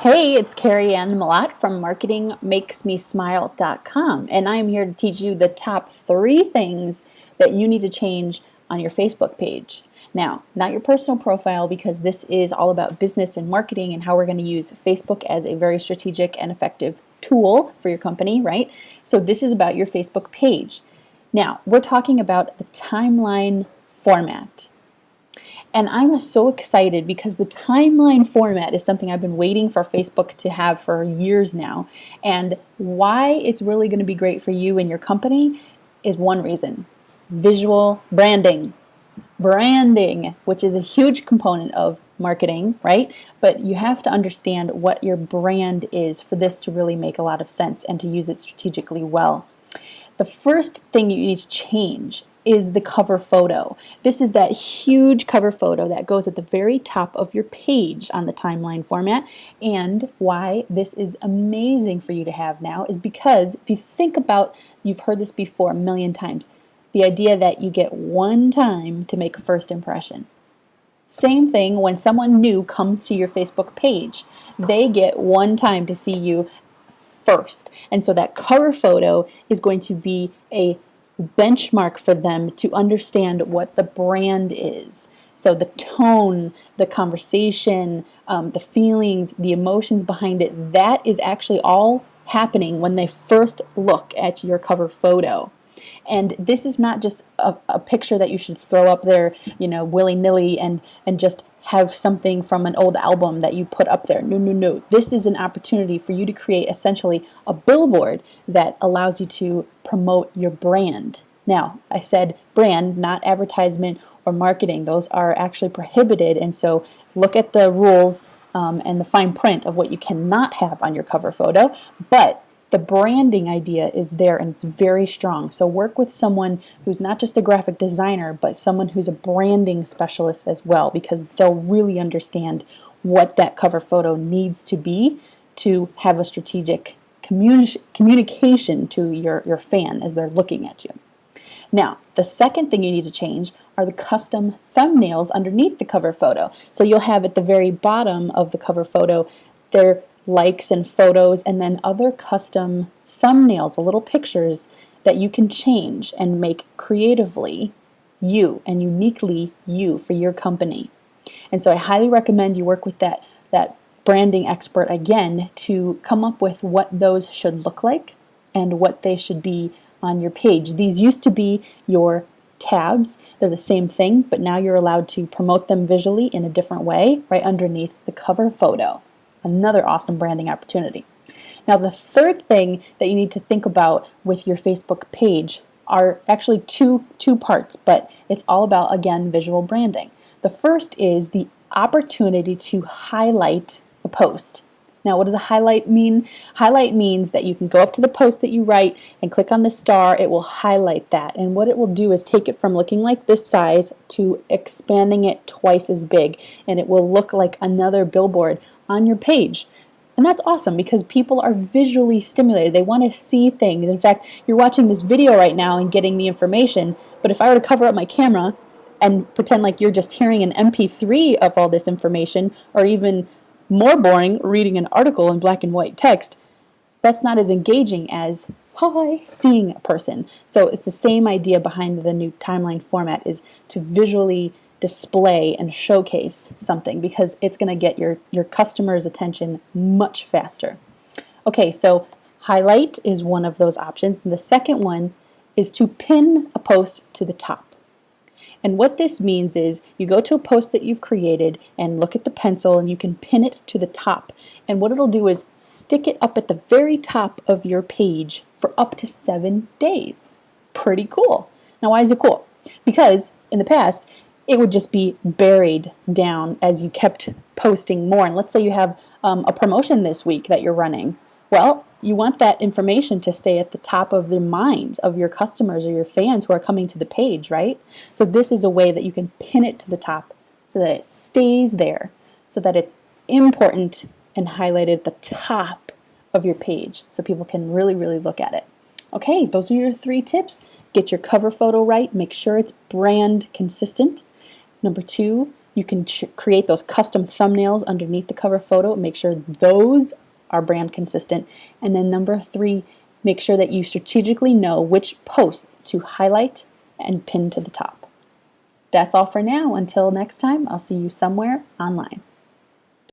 Hey, it's Carrie Ann Malott from marketingmakesmesmile.com, and I'm here to teach you the top 3 things that you need to change on your Facebook page. Now, not your personal profile, because this is all about business and marketing and how we're going to use Facebook as a very strategic and effective tool for your company, right? So this is about your Facebook page. Now, we're talking about the timeline format. And I'm so excited because the timeline format is something I've been waiting for Facebook to have for years now. And why it's really going to be great for you and your company is one reason: visual branding. Branding, which is a huge component of marketing, right? But you have to understand what your brand is for this to really make a lot of sense and to use it strategically well. The first thing you need to change is the cover photo. This is that huge cover photo that goes at the very top of your page on the timeline format. And why this is amazing for you to have now is because if you think about, you've heard this before a million times, the idea that you get one time to make a first impression. Same thing when someone new comes to your Facebook page. They get one time to see you first. And so that cover photo is going to be a benchmark for them to understand what the brand is. So the tone, the conversation, the feelings, the emotions behind it, that is actually all happening when they first look at your cover photo. And this is not just a picture that you should throw up there, willy-nilly and just have something from an old album that you put up there. No. This is an opportunity for you to create essentially a billboard that allows you to promote your brand. Now, I said brand, not advertisement or marketing. Those are actually prohibited, and so look at the rules and the fine print of what you cannot have on your cover photo, but the branding idea is there and it's very strong. So work with someone who's not just a graphic designer, but someone who's a branding specialist as well, because they'll really understand what that cover photo needs to be to have a strategic communication to your fan as they're looking at you. Now, the second thing you need to change are the custom thumbnails underneath the cover photo. So you'll have at the very bottom of the cover photo their likes and photos, and then other custom thumbnails, the little pictures that you can change and make creatively you and uniquely you for your company. And so I highly recommend you work with that branding expert again to come up with what those should look like and what they should be on your page. These used to be your tabs. They're the same thing, but now you're allowed to promote them visually in a different way right underneath the cover photo. Another awesome branding opportunity. Now, the third thing that you need to think about with your Facebook page are actually two parts, but it's all about, again, visual branding. The first is the opportunity to highlight a post. Now, what does a highlight mean? Highlight means that you can go up to the post that you write and click on the star. It will highlight that. And what it will do is take it from looking like this size to expanding it twice as big. And it will look like another billboard on your page. And that's awesome because people are visually stimulated. They want to see things. In fact, you're watching this video right now and getting the information. But if I were to cover up my camera and pretend like you're just hearing an MP3 of all this information, or even more boring, reading an article in black and white text, that's not as engaging as seeing a person. So it's the same idea behind the new timeline format, is to visually display and showcase something, because it's going to get your customer's attention much faster. Okay, so highlight is one of those options. And the second one is to pin a post to the top. And what this means is you go to a post that you've created and look at the pencil and you can pin it to the top. And what it'll do is stick it up at the very top of your page for up to 7 days. Pretty cool. Now, why is it cool? Because in the past, it would just be buried down as you kept posting more. And let's say you have a promotion this week that you're running. Well, you want that information to stay at the top of the minds of your customers or your fans who are coming to the page, right? So this is a way that you can pin it to the top so that it stays there, so that it's important and highlighted at the top of your page so people can really, really look at it. Okay, those are your 3 tips. Get your cover photo right. Make sure it's brand consistent. Number 2, You can create those custom thumbnails underneath the cover photo. Make sure those are brand consistent. And then number 3, make sure that you strategically know which posts to highlight and pin to the top. That's all for now. Until next time, I'll see you somewhere online.